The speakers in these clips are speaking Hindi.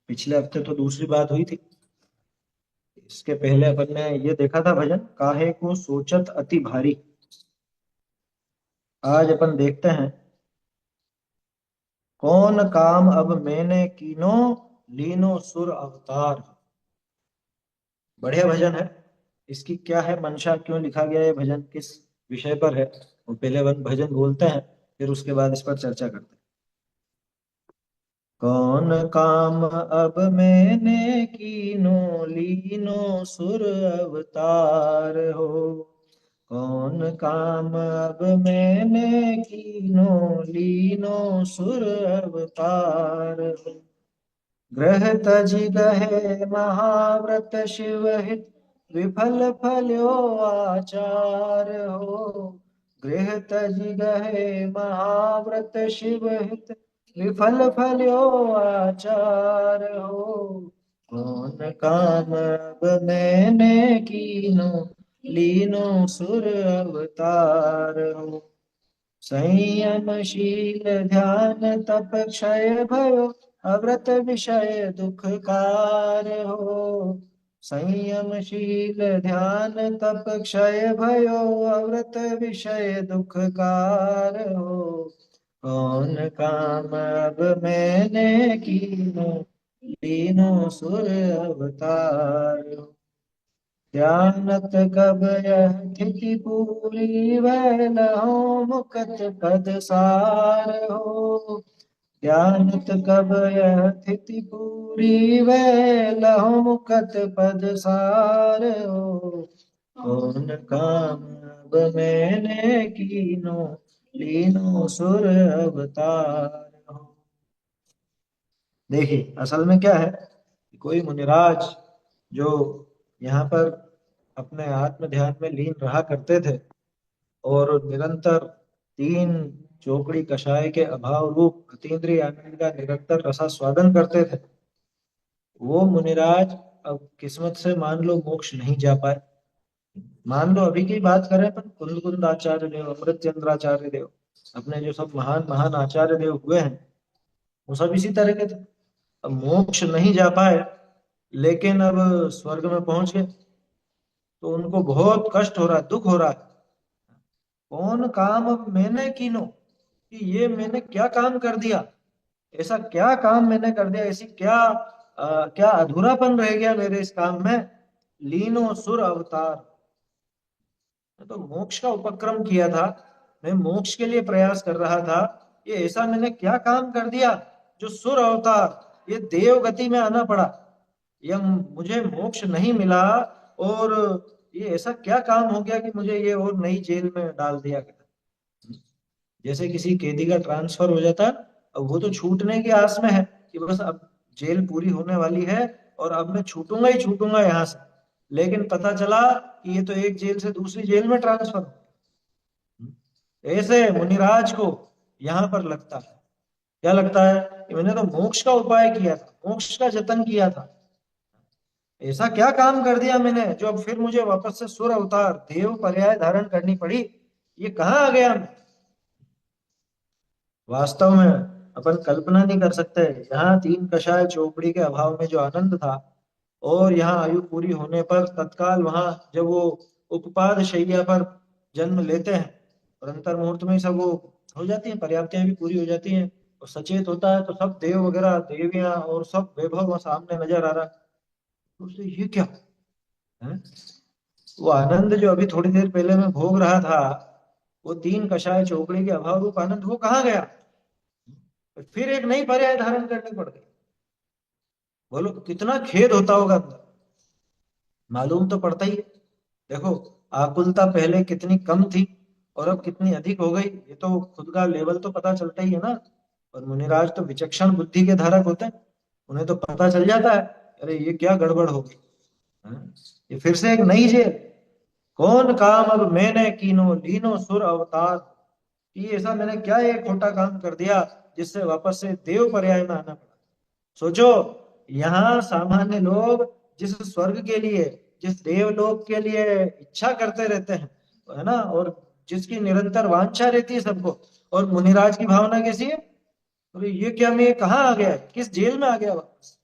पिछले हफ्ते तो दूसरी बात हुई थी। इसके पहले अपन ने ये देखा था भजन, काहे को सोचत अति भारी। आज अपन देखते हैं, कौन काम अब मैंने कीनो, लीनो सुर अवतार। बढ़िया भजन है। इसकी क्या है मंशा, क्यों लिखा गया है भजन, किस विषय पर है, वो पहले अपन भजन बोलते हैं, फिर उसके बाद इस पर चर्चा करते हैं। कौन काम अब मैंने कीनो, लीनो सुर अवतार हो। कौन काम अब मैंने कीनो, लीनो सुर अवतार हो। ग्रह तजि गहे महाव्रत शिव हित, विफल फल्यो आचार हो। गृह तजि गहे महाव्रत शिव हित, विफल फल्यो आचार हो। कौन काम अब मैंने कीनो, लीनो सुर अवतार हो। संयमशील ध्यान तप क्षय भयो, अव्रत विषय दुखकार हो। संयमशील ध्यान तप क्षय भयो, अव्रत विषय दुखकार हो। कौन काम अब मैंने कीनो, लीनो सुर अवतार हो। ध्यानत कब यह स्थिति पूरी, वह लहो मुकत पद सार हो। ध्यानत कब यह स्थिति पूरी, वह लहो मुकत पद सार हो। कौन काम अब मैंने कीनो, लीनो सुर अवतार हो। देखिए असल में क्या है, कोई मुनिराज जो यहाँ पर अपने आत्म ध्यान में लीन रहा करते थे और निरंतर तीन चौकड़ी कषाय के अभाव रूप अतीन्द्रिय आनंद का निरंतर रसास्वादन करते थे, वो मुनिराज अब किस्मत से मान लो मोक्ष नहीं जा पाए। मान लो अभी की बात करें अपन, कुंद कुंद आचार्य देव, अमृत चंद्राचार्य देव, अपने जो सब महान महान आचार्य देव हुए हैं, वो सब इसी तरह के थे। अब मोक्ष नहीं जा पाए, लेकिन अब स्वर्ग में पहुंच गए, तो उनको बहुत कष्ट हो रहा है, दुख हो रहा है। कौन काम अब मैंने कीनो, कि ये मैंने क्या काम कर दिया, ऐसा क्या काम मैंने कर दिया, ऐसी क्या क्या अधूरापन रह गया मेरे इस काम में। लीनो सुर अवतार, मैं तो मोक्ष का उपक्रम किया था, मैं मोक्ष के लिए प्रयास कर रहा था, ये ऐसा मैंने क्या काम कर दिया जो सुर अवतार, ये देव गति में आना पड़ा, या मुझे मोक्ष नहीं मिला, और ये ऐसा क्या काम हो गया कि मुझे ये और नई जेल में डाल दिया गया। जैसे किसी कैदी का ट्रांसफर हो जाता, अब वो तो छूटने की आस में है कि बस अब जेल पूरी होने वाली है और अब मैं छूटूंगा ही छूटूंगा यहाँ से, लेकिन पता चला कि ये तो एक जेल से दूसरी जेल में ट्रांसफर। ऐसे मुनिराज को यहाँ पर लगता है, क्या लगता है कि मैंने तो मोक्ष का उपाय किया था, मोक्ष का जतन किया था, ऐसा क्या काम कर दिया मैंने जो अब फिर मुझे वापस से सुर अवतार देव पर्याय धारण करनी पड़ी, ये कहाँ आ गया मैं। वास्तव में अपन कल्पना नहीं कर सकते, यहाँ तीन कषाय चौपड़ी के अभाव में जो आनंद था, और यहाँ आयु पूरी होने पर तत्काल वहां जब वो उपपाद शैया पर जन्म लेते हैं, और अंतर मुहूर्त में ही सब वो हो जाती है, पर्याप्तियां भी पूरी हो जाती हैं, और सचेत होता है, तो सब देव वगैरह देवियां और सब वैभव वहाँ सामने नजर आ रहा है। तो उससे ये क्या है, वो आनंद जो अभी थोड़ी देर पहले मैं भोग रहा था, वो तीन कषाय चौकड़ी के अभाव रूप आनंद वो कहाँ गया। फिर एक नई पर्याय धारण करनी पड़ गई। बोलो कितना खेद होता होगा अंदर, मालूम तो पड़ता ही है। देखो, आकुलता पहले कितनी कम थी और अब कितनी अधिक हो गई, ये तो खुद का लेवल तो पता चलता ही है ना। और मुनिराज तो विचक्षण बुद्धि के धारक होते हैं, उन्हें तो पता चल जाता है, अरे ये क्या गड़बड़ हो गई। हाँ? ये फिर से एक नई जेल। कौन काम अब मैंने कीनो, लीनो सुर अवतार, कि ऐसा मैंने क्या एक खोटा काम कर दिया जिससे वापस से देव पर्याय में आना पड़ा। सोचो, यहाँ सामान्य लोग जिस स्वर्ग के लिए, जिस देवलोक के लिए इच्छा करते रहते हैं, है ना, और जिसकी निरंतर वांछा रहती है सबको, और मुनिराज की भावना कैसी है, अरे ये क्या, मैं कहाँ आ गया, किस जेल में आ गया वापस।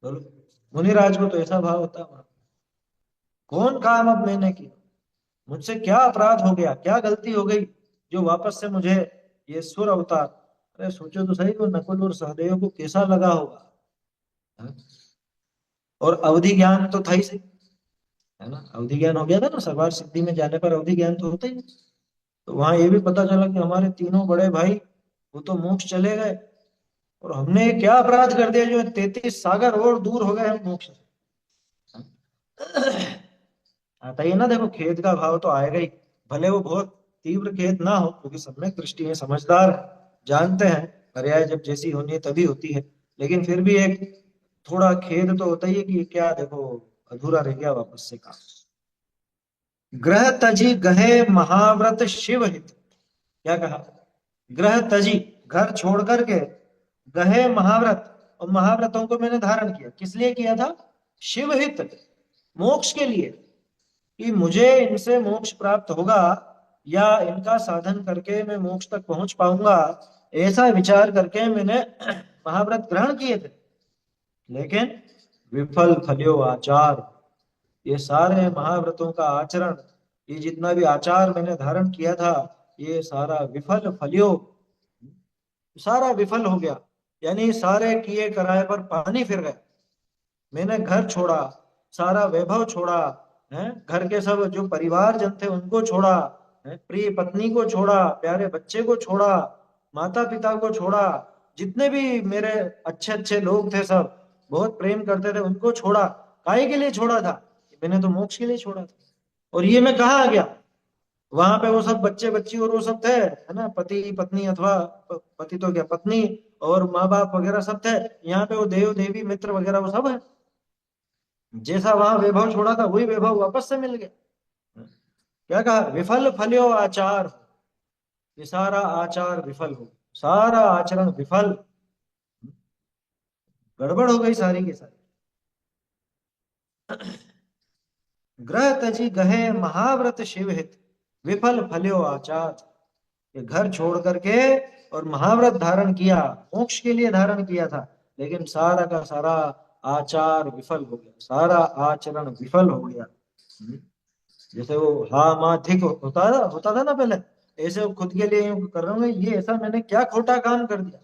बोलो, मुनिराज को तो ऐसा भाव होता है, कौन काम अब मैंने किया, मुझसे क्या अपराध हो गया, क्या गलती हो गई जो वापस से मुझे ये सुर अवतार। अरे सोचो तो सही, वो नकुल और सहदेव को कैसा लगा होगा। हाँ? और अवधि ज्ञान तो था ही सही, है ना, अवधि ज्ञान हो गया था ना, सर्वार सिद्धि में जाने पर अवधि ज्ञान तो होता ही है। तो वहां ये भी पता चला कि हमारे तीनों बड़े भाई वो तो मोक्ष चले गए, और हमने क्या अपराध कर दिया जो 33 सागर और दूर हो गए हम मोक्ष से। आता ही है ना, देखो खेद का भाव तो आएगा ही, भले वो बहुत तीव्र खेद ना हो, क्योंकि सम्यक दृष्टि है, समझदार है, जानते हैं पर्याय जब जैसी होनी है तभी होती है, लेकिन फिर भी एक थोड़ा खेद तो होता ही है कि क्या देखो, अधूरा रह गया वापस से काम। ग्रह तजी गहे महाव्रत शिव हित, क्या कहा, ग्रह तजी, घर छोड़ करके, गहे महाव्रत, और महाव्रतों को मैंने धारण किया, किस लिए किया था, शिव हित, मोक्ष के लिए, कि मुझे इनसे मोक्ष प्राप्त होगा, या इनका साधन करके मैं मोक्ष तक पहुंच पाऊंगा, ऐसा विचार करके मैंने महाव्रत ग्रहण किए थे। लेकिन विफल फल्यो आचार, ये सारे महाव्रतों का आचरण, ये जितना भी आचार मैंने धारण किया था, ये सारा विफल फल्यो, सारा विफल हो गया, यानी सारे किए कराए पर पानी फिर गया। मैंने घर छोड़ा, सारा वैभव छोड़ा, है, घर के सब जो परिवार जन थे उनको छोड़ा, है, प्रिय पत्नी को छोड़ा, प्यारे बच्चे को छोड़ा, माता पिता को छोड़ा, जितने भी मेरे अच्छे अच्छे लोग थे, सब बहुत प्रेम करते थे, उनको छोड़ा। काहे के लिए छोड़ा था, मैंने तो मोक्ष के लिए छोड़ा था। और ये मैं कहाँ आ गया, वहां पे वो सब बच्चे बच्ची और वो सब थे, है ना, पति पत्नी अथवा पति तो क्या, पत्नी और माँ बाप वगैरह सब थे। यहाँ पे वो देव देवी मित्र वगैरह वो सब है, जैसा वहां वैभव छोड़ा था वही वैभव वापस से मिल गया। क्या कहा, विफल फल्यो आचार, ये सारा आचार विफल हो, सारा आचरण विफल, गड़बड़ हो गई सारी की सारी। ग्रह तजी गहे महाव्रत शिव हित, विफल फल्यो आचार, ये घर छोड़ करके और महाव्रत धारण किया, मोक्ष के लिए धारण किया था, लेकिन सारा का सारा आचार विफल हो गया, सारा आचरण विफल हो गया। जैसे वो हा मा ठीक होता था ना पहले, ऐसे वो खुद के लिए यूं कर रहा हूँ, ये ऐसा मैंने क्या खोटा काम कर दिया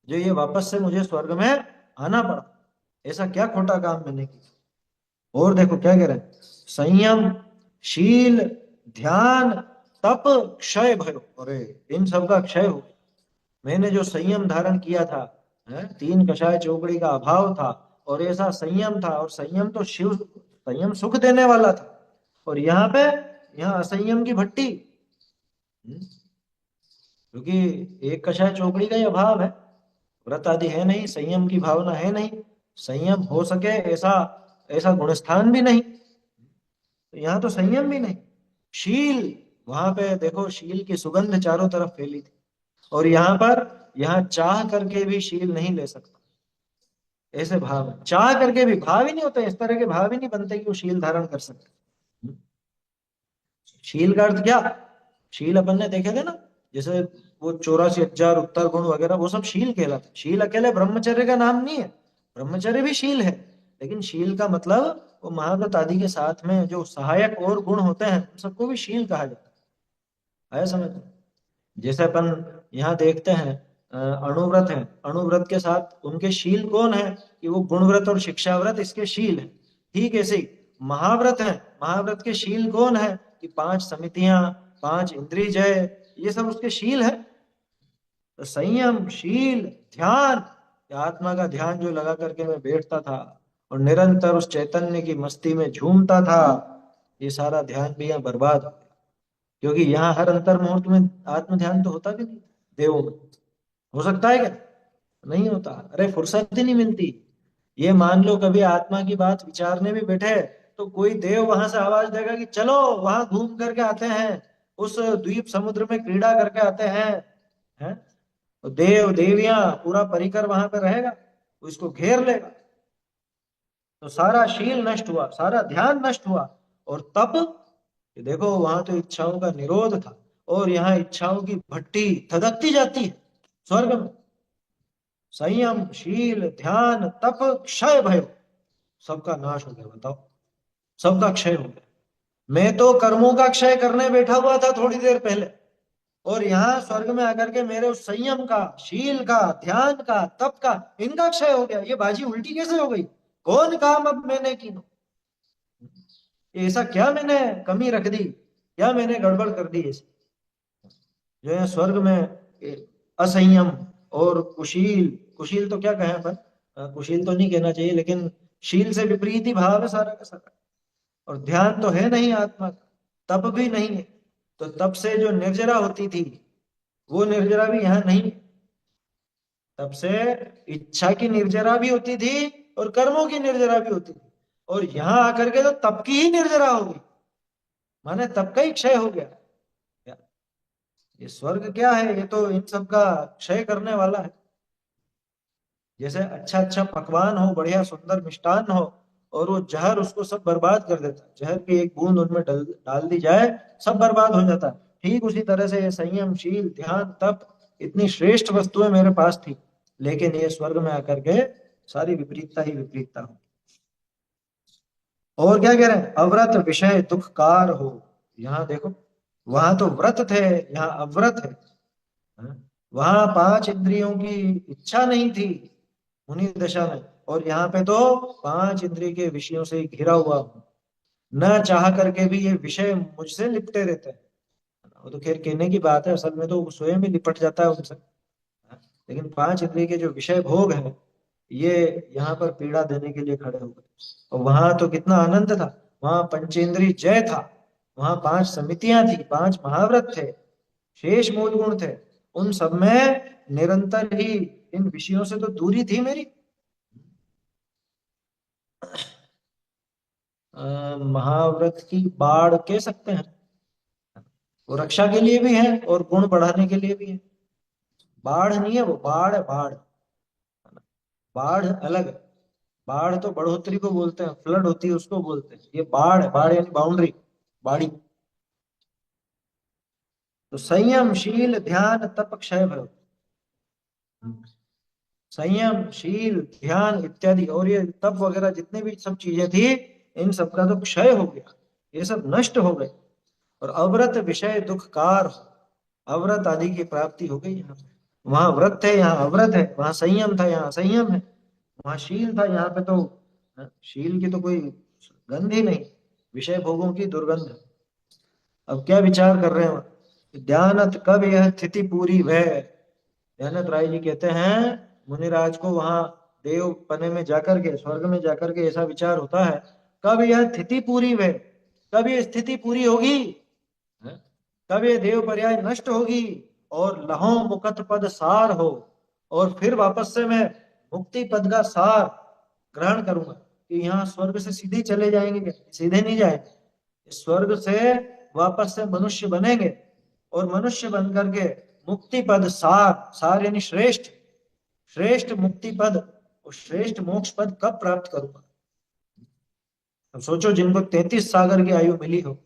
जो ये वापस से मुझे स्वर्ग में आना पड़ा, ऐसा क्या खोटा काम मैंने किया। और देखो क्या कह रहे हैं, संयम शील ध्यान तप क्षय भयो, अरे इन सब का क्षय हो, मैंने जो संयम धारण किया था, है, तीन कषाय चौकड़ी का अभाव था, और ऐसा संयम था, और संयम तो शिव, संयम सुख देने वाला था, और यहाँ पे, यहाँ असंयम की भट्टी। क्योंकि एक कषाय चौकड़ी का ही अभाव है, व्रत आदि है नहीं, संयम की भावना है नहीं, संयम हो सके ऐसा, ऐसा गुणस्थान भी नहीं, तो यहाँ तो संयम भी नहीं। शील, वहां पे देखो शील की सुगंध चारों तरफ फैली थी, और यहाँ पर, यहाँ चाह करके भी शील नहीं ले सकता, ऐसे भाव है, चाह करके भी भाव ही नहीं होता, इस तरह के भाव ही नहीं बनते कि वो शील धारण कर सकते। शील का अर्थ क्या, शील अपन ने देखे थे ना, जैसे वो 84,000 उत्तर गुण वगैरह वो सब शील कहलाते, शील अकेले ब्रह्मचर्य का नाम नहीं है, ब्रह्मचर्य भी शील है, लेकिन शील का मतलब वो महाव्रत आदि के साथ में जो सहायक और गुण होते हैं उन सबको भी शील कहा जाता है समझ में? जैसे अपन यहाँ देखते हैं, अणुव्रत है, अणुव्रत के साथ उनके शील कौन है, कि वो गुणव्रत और शिक्षाव्रत इसके शील है। ठीक ऐसे ही महाव्रत है, महाव्रत के शील कौन है, कि 5 समितियां, 5 इंद्रिय जय, ये सब उसके शील है। तो संयम शील ध्यान, ये आत्मा का ध्यान जो लगा करके मैं बैठता था और निरंतर उस चैतन्य की मस्ती में झूमता था, ये सारा ध्यान भी यहाँ बर्बाद हो गया। क्योंकि यहाँ हर अंतर मुहूर्त में आत्म ध्यान तो होता भी नहीं, देवों में हो सकता है क्या, नहीं होता, अरे फुर्सत ही नहीं मिलती। ये मान लो कभी आत्मा की बात विचारने भी बैठे, तो कोई देव वहां से आवाज देगा कि चलो वहां घूम करके आते हैं, उस द्वीप समुद्र में क्रीड़ा करके आते हैं? तो देव देवियां पूरा परिकर वहां पे रहेगा, वो इसको घेर लेगा, तो सारा शील नष्ट हुआ, सारा ध्यान नष्ट हुआ। और तब ये देखो वहां तो इच्छाओं का निरोध था, और यहाँ इच्छाओं की भट्टी धधकती जाती है स्वर्ग में, संयम, शील, ध्यान, तप, क्षय भयो, सबका नाश हो गया। बताओ, सबका क्षय हो गया। मैं तो कर्मों का क्षय करने बैठा हुआ था थोड़ी देर पहले, और यहाँ स्वर्ग में आकर के मेरे उस संयम का, शील का, ध्यान का, तप का, इनका क्षय हो गया। ये बाजी उल्टी कैसे हो गई? कौन काम अब मैंने की? ऐसा क्या मैंने कमी रख दी, क्या मैंने गड़बड़ कर दी ऐसी? जो है स्वर्ग में असंयम और कुशील, कुशील तो क्या कहें पर, कुशील तो नहीं कहना चाहिए, लेकिन शील से विपरीत ही भाव है सारा का सारा। और ध्यान तो है नहीं आत्मा का, तप भी नहीं है। तो तप से जो निर्जरा होती थी, वो निर्जरा भी यहाँ नहीं है। तब से इच्छा की निर्जरा भी होती थी और कर्मों की निर्जरा भी होती थी, और यहाँ आकर के तो तप की ही निर्जरा हो गई, माने तप का ही क्षय हो गया। ये स्वर्ग क्या है? ये तो इन सब का क्षय करने वाला है। जैसे अच्छा अच्छा पकवान हो, बढ़िया सुंदर मिष्टान हो, और वो जहर उसको सब बर्बाद कर देता है। जहर की एक बूंद उनमें डाल दी जाए, सब बर्बाद हो जाता है। ठीक उसी तरह से ये संयम, शील, ध्यान, तप, इतनी श्रेष्ठ वस्तुएं मेरे पास थी, लेकिन ये स्वर्ग में आकर के सारी विपरीतता ही विपरीतता हो। और क्या कह रहे हैं? अव्रत विषय दुखकार हो। यहाँ देखो, वहां तो व्रत थे, यहाँ अव्रत है। वहां पांच इंद्रियों की इच्छा नहीं थी मुनि दशा में, और यहाँ पे तो पांच इंद्रिय के विषयों से ही घिरा हुआ हूं। न चाह करके भी ये विषय मुझसे लिपटे रहते हैं। वो तो खैर कहने की बात है, असल में तो वो स्वयं ही लिपट जाता है उनसे। लेकिन पांच इंद्रिय के जो विषय भोग है, ये यहाँ पर पीड़ा देने के लिए खड़े हो गए। और वहां तो कितना आनंद था, वहां पंचेंद्रिय जय था, वहां पांच समितियां थी, पांच महाव्रत थे, शेष मूल गुण थे। उन सब में निरंतर ही इन विषयों से तो दूरी थी मेरी। महाव्रत की बाढ़ कह सकते हैं। वो रक्षा के लिए भी है और गुण बढ़ाने के लिए भी है। बाढ़ नहीं है, वो बाढ़ है, बाढ़। बाढ़ अलग है। बाढ़ तो बढ़ोतरी को बोलते हैं, फ्लड होती है उसको बोलते हैं। ये बाढ़ है, बाढ़ यानी बाउंड्री, बाड़ी। तो संयम, शील, ध्यान, तप, क्षय भय। संयम, शील, ध्यान इत्यादि और ये तप वगैरह जितने भी सब चीजें थी, इन सब का तो क्षय हो गया, ये सब नष्ट हो गए। और अव्रत विषय दुखकार, अव्रत आदि की प्राप्ति हो गई यहाँ पे। वहां व्रत थे, यहाँ अव्रत है। वहां संयम था, यहाँ असंयम है। वहां शील था, यहाँ पे तो शील की तो कोई गंध ही नहीं, विषय भोगों की दुर्गंध। अब क्या विचार कर रहे हैं? ध्यानत कब यह स्थिति पूरी वह। ध्यानत राय जी कहते हैं, मुनिराज को वहां देव पने में जाकर के, स्वर्ग में जाकर के ऐसा विचार होता है, कब यह स्थिति पूरी वह, कब यह स्थिति पूरी होगी, है? कब ये देव पर्याय नष्ट होगी और लहो मुकत पद सार हो, और फिर वापस से मैं मुक्ति पद का सार ग्रहण करूंगा। कि यहाँ स्वर्ग से सीधे चले जाएंगे क्या? सीधे नहीं जाएंगे, स्वर्ग से वापस से मनुष्य बनेंगे, और मनुष्य बन करके मुक्ति पद सार, सार यानी श्रेष्ठ, श्रेष्ठ मुक्ति पद और श्रेष्ठ मोक्ष पद कब प्राप्त करूंगा? अब सोचो, जिनको 33 सागर की आयु मिली हो,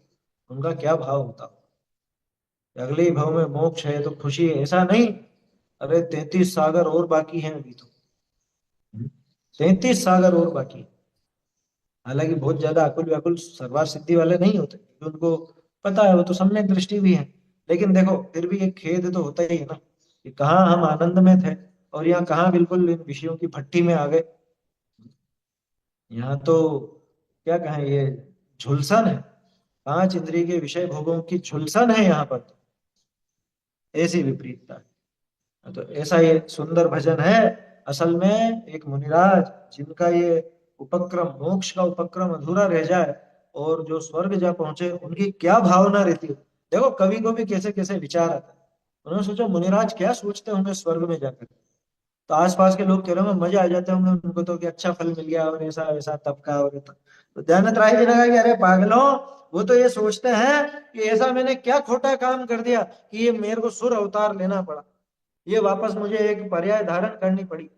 उनका क्या भाव होता हो। अगले ही भाव में मोक्ष है तो खुशी है, ऐसा नहीं। अरे 33 सागर और बाकी हैं अभी तो, 33 सागर और बाकी हैं। हालांकि बहुत ज्यादा अकुल व्याकुल सर्वार सिद्धि वाले नहीं होते, क्योंकि उनको पता है, वो तो सम्यक दृष्टि भी है। लेकिन देखो, फिर भी एक खेद तो होता ही है ना, कि कहाँ हम आनंद में थे और यहाँ कहाँ बिल्कुल इन विषयों की भट्टी में आ गए। यहाँ तो क्या कहें, ये झुलसन है, पांच इंद्रिय के विषय भोगों की झुलसन है यहाँ पर तो। ऐसी विपरीतता है। तो ऐसा ये सुंदर भजन है। असल में एक मुनिराज, जिनका ये उपक्रम, मोक्ष का उपक्रम अधूरा रह जाए और जो स्वर्ग जा पहुंचे, उनकी क्या भावना रहती है। देखो कवि को भी कैसे कैसे विचार आता है। उन्होंने सोचा मुनिराज क्या सोचते होंगे स्वर्ग में जाकर। तो आसपास के लोग कह रहे होंगे मजे आ जाते होंगे उनको तो, कि अच्छा फल मिल गया और ऐसा वैसा तब का और तो दयानंद राय जी ने कहा कि अरे पागलों, वो तो ये सोचते हैं कि ऐसा मैंने क्या खोटा काम कर दिया कि ये मेरे को सुर अवतार लेना पड़ा, ये वापस मुझे एक पर्याय धारण करनी पड़ी।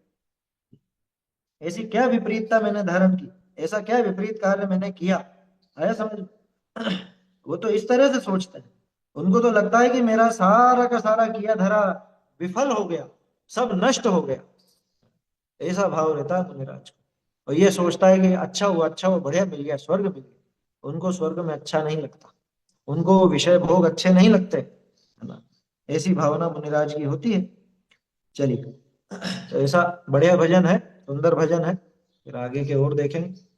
ऐसी क्या विपरीतता मैंने धारण की, ऐसा क्या विपरीत कार्य मैंने किया, आया समझ? वो तो इस तरह से सोचते हैं। उनको तो लगता है कि मेरा सारा का सारा किया धरा विफल हो गया, सब नष्ट हो गया। ऐसा भाव रहता है मुनिराज को। और ये सोचता है कि अच्छा हुआ, बढ़िया मिल गया, स्वर्ग मिल गया। उनको स्वर्ग में अच्छा नहीं लगता, उनको वो विषय भोग अच्छे नहीं लगते, है ना। ऐसी भावना मुनिराज की होती है। चलिए, तो ऐसा बढ़िया भजन है, सुंदर भजन है। फिर आगे की ओर देखेंगे।